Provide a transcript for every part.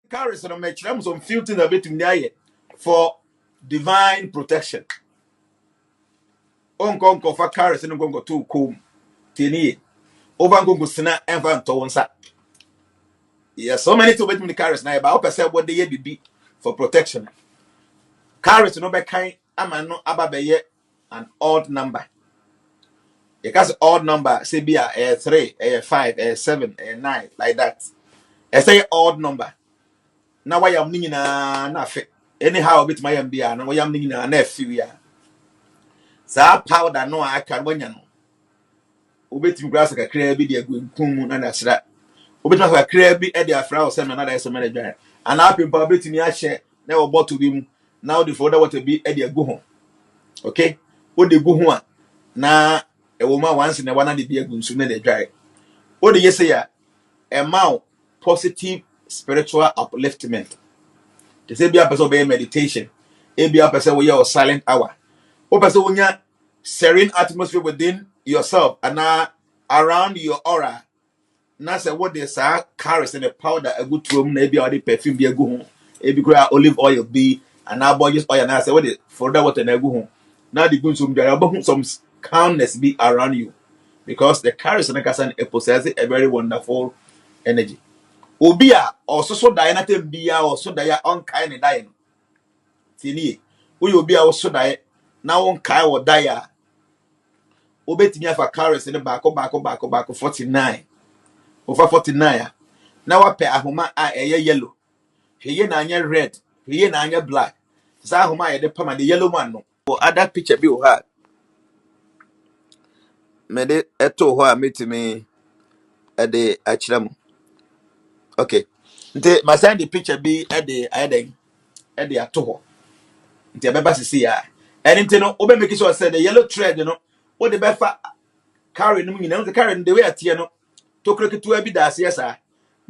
Cowries no make them some few things a bit for divine protection. On conquer for cowries and go to comb. Tini over go sina and van to yes, so many to between the cowries now, but I say what they be for protection. Cowries no be kind, I'm no ababe an odd number. You can odd number, say be a 3, a 5, a 7, a 9, like that. I say odd number. Now why am na fit. Anyhow, bit my MBA, now why am nina na few ya. Sa powder no I can win ya no. Ubetim grass like a crabby, dear good kum and that's that. Ubetim like a crabby, Eddie Afra or some another as a manager. And I've been public me, I share, never bought to him. Now the further what to be Eddie go home. Okay? What the go home? Na a woman once in a one of the beer good sooner they dry. What do you say? A mouth positive spiritual upliftment. They say be a person by meditation. Be a person with your silent hour. O person with your serene atmosphere within yourself and around your aura. Now say what they say carries in the powder a good room, maybe all the perfume be a good home. Maybe olive oil be and now boy just oil and I say what they for that what a good home. Now the good some calmness be around you. Because the carries in the person possesses a very wonderful energy. Obia also so die na tem bia also die on kai ne die no tini we obia also die na on kai wo die a obetimi afa carries ne back 49 over 49 na wa pe ahoma a eye yellow hweye na anya red hweye na anya black sa ahoma ye de pama the yellow man no o other picture bi o ha me de eto ho a metimi e de akirem okay nte ma send the picture bi e de ayeden e de ato ho nti abeba sisi ya anything no obe make sure say the yellow thread no what the befa carry no nyina the carry the way atie no to kroketu abi da ase yesa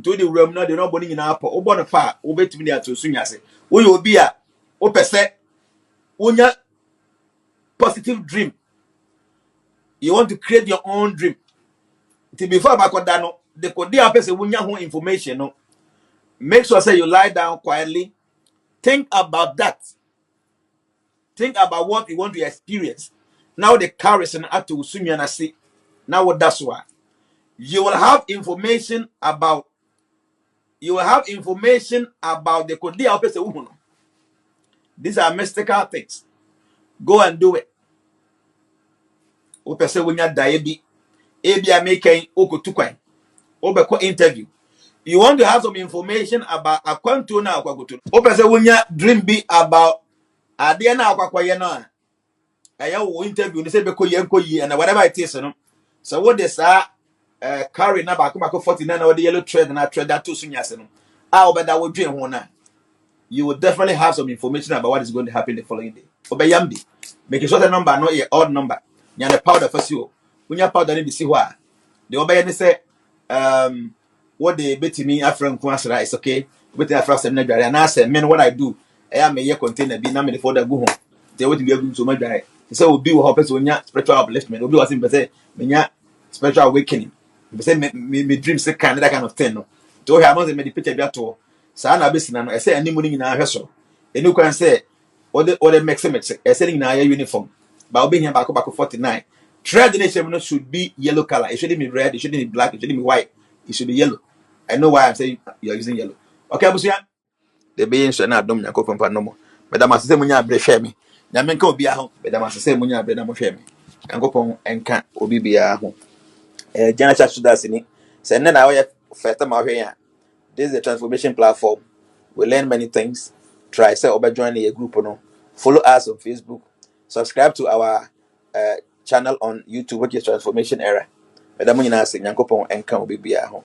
nti the room no the no boni nyina apo obo no fa obetimi ne atosu nyase wo ye obi a wo pese wonya positive dream, you want to create your own dream nti before abakoda no the kodi a pese wonya ho information no make sure say you lie down quietly, think about that. Think about what you want to experience. Now the carries and up to Jnana see. Now what that's why. You will have information about the Kodia of a woman. These are mystical things. Go and do it. Opese wunya daebi. Ebia making okotukwan. Obeko interview. You want to have some information about akwantu na akwagoto. Opese wunya dream be about ade na akwakwaye no a. I will interview and say because you and whatever it is, no. So what they say, carry na back 49 or the yellow thread and I thread that too soon. Yes, no. But that will dream one. You will definitely have some information about what is going to happen the following day. Obey Yambi. Make sure the number not your odd number. You the powder for you. When you powder in the see why. The obey and say, what they bet me Afran Kwasra is okay. With the Afras and Nigeria. And I said, man, what I do, I am a year container be nominated for the go home. They want to be able to my guy. So will be what happens when you spiritual upliftment. Will be what in say when you spiritual awakening. If say me dreams that kind of thing. No. To have not made the picture be at all. So na be I say any morning in our hustle. And you can say or the mix I say in our uniform. But being here back 49. Thread the nation should be yellow color. It shouldn't be red, it shouldn't be black, it shouldn't be white. It should be yellow. I know why I'm saying you're using yellow. Okay, Abusia. The being so na dom nyako pampa no mo. Madam asese munya bre hwe me. Nyame nka obi aho. Madam asese munya bre na mo hwe me. Yankopon enka obi bia aho. Jnanacaksusdas ni. Say na we first time hwe ya. This is a transformation platform. We learn many things. Try say oba join a group no. Follow us on Facebook. Subscribe to our channel on YouTube which is Transformation Era. Madam nyina say yankopon enka obi bia aho.